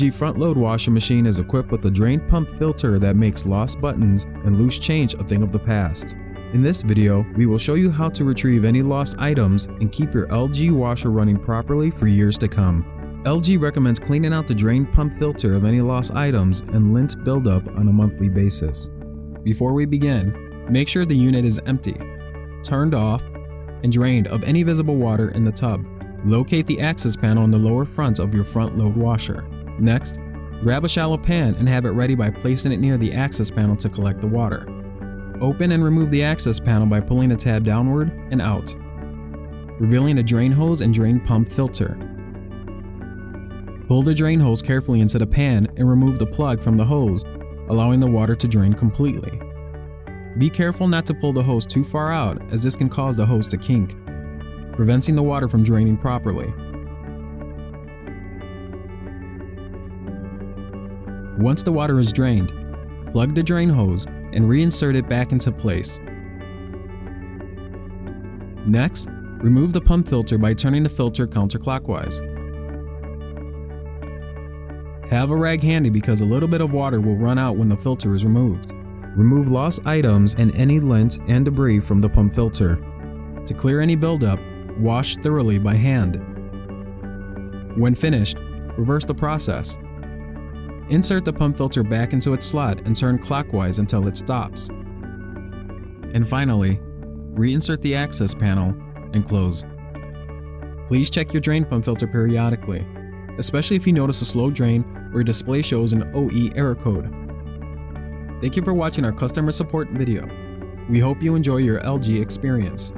LG front load washing machine is equipped with a drain pump filter that makes lost buttons and loose change a thing of the past. In this video, we will show you how to retrieve any lost items and keep your LG washer running properly for years to come. LG recommends cleaning out the drain pump filter of any lost items and lint buildup on a monthly basis. Before we begin, make sure the unit is empty, turned off, and drained of any visible water in the tub. Locate the access panel on the lower front of your front load washer. Next, grab a shallow pan and have it ready by placing it near the access panel to collect the water. Open and remove the access panel by pulling the tab downward and out, revealing a drain hose and drain pump filter. Pull the drain hose carefully into the pan and remove the plug from the hose, allowing the water to drain completely. Be careful not to pull the hose too far out, as this can cause the hose to kink, preventing the water from draining properly. Once the water is drained, plug the drain hose and reinsert it back into place. Next, remove the pump filter by turning the filter counterclockwise. Have a rag handy because a little bit of water will run out when the filter is removed. Remove lost items and any lint and debris from the pump filter. To clear any buildup, wash thoroughly by hand. When finished, reverse the process. Insert the pump filter back into its slot and turn clockwise until it stops. And finally, reinsert the access panel and close. Please check your drain pump filter periodically, especially if you notice a slow drain or your display shows an OE error code. Thank you for watching our customer support video. We hope you enjoy your LG experience.